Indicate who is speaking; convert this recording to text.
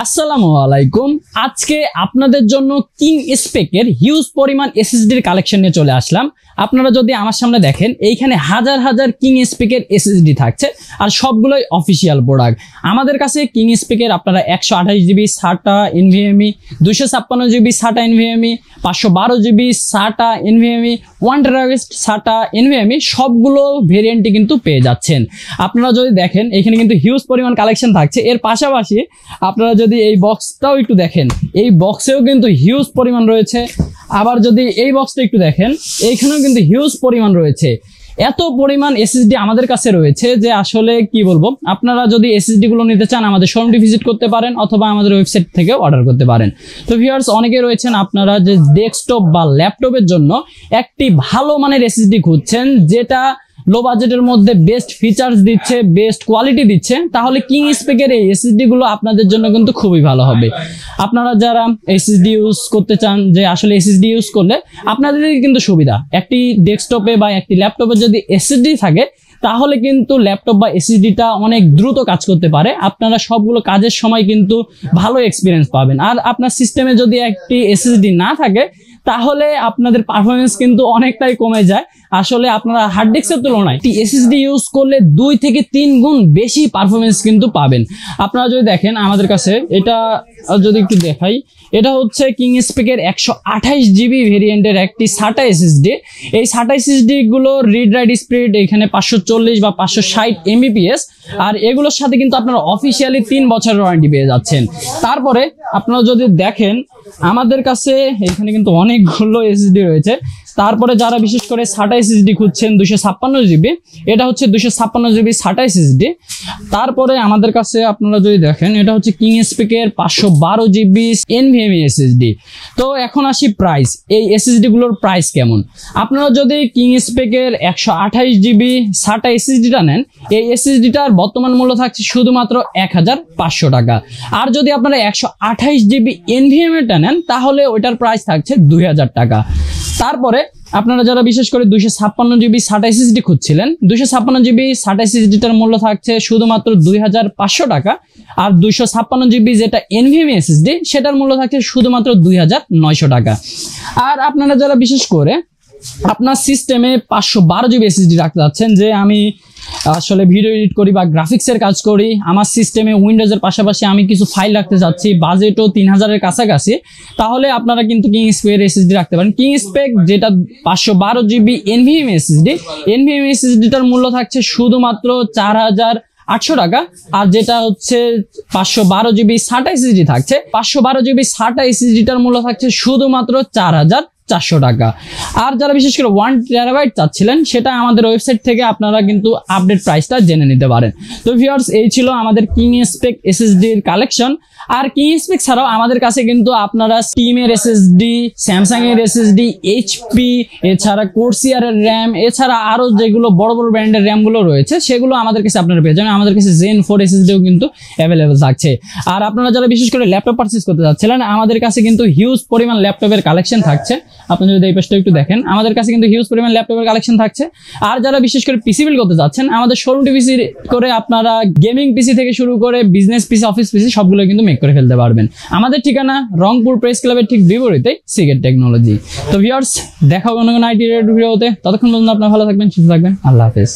Speaker 1: আসসালামু আলাইকুম। আজকে আপনাদের জন্য কিং স্পেকের হিউজ পরিমাণ এসএসডির কালেকশন নিয়ে চলে আসলাম। আপনারা যদি আমার সামনে দেখেন, এইখানে হাজার হাজার কিং স্পেকের এসএসডি থাকছে আর সবগুলোই অফিসিয়াল প্রোডাক্ট। আমাদের কাছে কিং স্পেকের আপনারা 128 GB SATA NVMe, 256 GB SATA NVMe, 512 GB SATA NVMe, 1 TB SATA NVMe সবগুলো ভেরিয়েন্টই কিন্তু পেয়ে যাচ্ছেন। আপনারা যদি দেখেন এখানে কিন্তু হিউজ পরিমাণ কালেকশন থাকছে। এর পাশাপাশি আপনারা যদি এই বক্সটাও একটু দেখেন, এই বক্সেও কিন্তু হিউজ পরিমাণ রয়েছে। আবার যদি এই বক্সটা একটু দেখেন, এইখানেও কিন্তু হিউজ পরিমাণ রয়েছে। এত পরিমাণ এসএসডি আমাদের কাছে রয়েছে যে আসলে কি বলবো। আপনারা যদি এসএসডি গুলো নিতে চান আমাদের শোরুমটি ভিজিট করতে পারেন অথবা আমাদের ওয়েবসাইট থেকে অর্ডার করতে পারেন। তো ভিউয়ার্স, অনেকে রয়েছেন আপনারা যে ডেস্কটপ বা ল্যাপটপের জন্য একটি ভালো মানের এসএসডি খুঁজছেন, যেটা লো বাজেটের মধ্যে বেস্ট ফিচার্স দিচ্ছে, বেস্ট কোয়ালিটি দিচ্ছে, তাহলে কিং স্পেকের এই এসএসডি গুলো আপনাদের জন্য কিন্তু খুবই ভালো হবে। আপনারা যারা এসএসডি ইউজ করতে চান, যে আসলে এসএসডি ইউজ করলে আপনাদের কিন্তু সুবিধা, একটি ডেস্কটপে বা একটি ল্যাপটপে যদি এসএসডি থাকে তাহলে কিন্তু ল্যাপটপ বা এসএসডিটা অনেক দ্রুত কাজ করতে পারে। আপনারা সবগুলো কাজের সময় কিন্তু ভালো এক্সপিরিয়েন্স পাবেন। আর আপনার সিস্টেমে যদি একটি এসএসডি না থাকে তাহলে আপনাদের পারফরমেন্স কিন্তু অনেকটাই কমে যায়। আসলে আপনারা হার্ড ডিস্কের তুলনায় এসএসডি ইউজ করলে 2 থেকে 3 গুণ বেশি পারফরমেন্স কিন্তু পাবেন। আপনারা যদি দেখেন আমাদের কাছে, এটা যদি একটু দেখাই, এটা হচ্ছে কিং স্পেকের 128 জিবি ভেরিয়েন্টের একটি SATA এসএসডি। এই SATA এসএসডি গুলো রিড রাইট স্পিড এখানে 540 বা 560 Mbps, আর এগুলোর সাথে কিন্তু আপনারা অফিসিয়ালি 3 বছরের ওয়ারেন্টি পেয়ে যাচ্ছেন। তারপরে আপনারা যদি দেখেন আমাদের কাছে এখানে কিন্তু অনেকগুলো এসএসডি রয়েছে। তারপরে যারা বিশেষ করে SATA এসএসডি খুঁজছেন 256 জিবি, এটা হচ্ছে 256 জিবি SATA এসএসডি। তারপরে আমাদের কাছে আপনারা যদি দেখেন, এটা হচ্ছে কিং স্পেকের 512 জিবি NVMe এসএসডি। তো এখন আসি প্রাইস, এই এসএসডি গুলোর প্রাইস কেমন। আপনারা যদি কিং স্পেকের 128 জিবি SATA এসএসডিটা নেন, এই এসএসডিটার বর্তমান মূল্য থাকছে শুধুমাত্র 1500 টাকা। আর যদি আপনারা 128 জিবি NVMe টা নেন তাহলে ওইটার প্রাইস থাকছে 2000 টাকা। তারপরে আপনারা যারা বিশেষ করে 256 জিবি SATA এসএসডি খুঁজছিলেন, 256 জিবি SATA এসএসডিটার মূল্য থাকছে শুধুমাত্র 2500 টাকা। আর 256 জিবি যেটা NVMe এসএসডি সেটার মূল্য থাকছে শুধুমাত্র 2900 টাকা। আর আপনারা যারা বিশেষ করে আপনার সিস্টেমে 512 জিবি এসএসডি রাখতে যাচ্ছেন, যে আমি আসলে ভিডিও এডিট করি বা গ্রাফিক্সের কাজ করি, আমার সিস্টেমে উইন্ডোজের পাশাপাশি আমি কিছু ফাইল রাখতে চাচ্ছি, বাজেটও 3000-এর কাছাকাছি, তাহলে আপনারা কিন্তু কিং স্পেকের এসএসডি রাখতে পারেন। কিং স্পেক যেটা 512 জিবি NVMe এসএসডি, NVMe এসএসডিটার মূল্য থাকছে শুধুমাত্র 4800 টাকা। আর যেটা হচ্ছে 512 জিবি SATA এসএসডি থাকছে, 512 জিবি SATA এসএসডিটার মূল্য থাকছে শুধুমাত্র 4400 টাকা। আর যারা বিশেষ করে 1 TB চাচ্ছিলেন, সেটা আমাদের ওয়েবসাইট থেকে আপনারা কিন্তু আপডেট প্রাইসটা জেনে নিতে পারেন। তো ভিউয়ার্স, এই ছিল আমাদের কিং স্পেক এসএসডির কালেকশন। আর কিং স্পেক ছাড়াও আমাদের কাছে কিন্তু আপনারা স্টিমের এসএসডি, স্যামসাং এর এসএসডি, এইচপি, এছাড়া কোর্সিয়ারের র্যাম, এছাড়া আরো যেগুলো বড় বড় ব্র্যান্ডের র্যাম গুলো রয়েছে সেগুলো আমাদের কাছে আপনারা পেয়ে যাবেন। আমাদের কাছে Zen 4 এসএসডিও কিন্তু অ্যাভেলেবেল থাকছে। আর আপনারা যারা বিশেষ করে ল্যাপটপ পারচেজ করতে যাচ্ছিলেন, আমাদের কাছে কিন্তু হিউজ পরিমাণ ল্যাপটপের কালেকশন থাকছে। আপনি যদি এই পেজটা একটু দেখেন, আমাদের কাছে কিন্তু হিউজ পরিমাণ ল্যাপটপের কালেকশন থাকছে। আর যারা বিশেষ করে পিসি বিল্ড করতে যাচ্ছেন, আমাদের শোরুমটি পিসি করে আপনারা গেমিং পিসি থেকে শুরু করে বিজনেস পিসি, অফিস পিসি সবগুলো কিন্তু মেক করে ফেলতে পারবেন। আমাদের ঠিকানা রংপুর প্রেস ক্লাবের ঠিক বিপরীতে সিগেট টেকনোলজি। তো ভিউয়ার্স, দেখা হবে অন্য কোনো আইটি রিলেটেড ভিডিওতে। ততক্ষণ পর্যন্ত আপনারা ভালো থাকবেন, সুস্থ থাকবেন। আল্লাহ হাফেজ।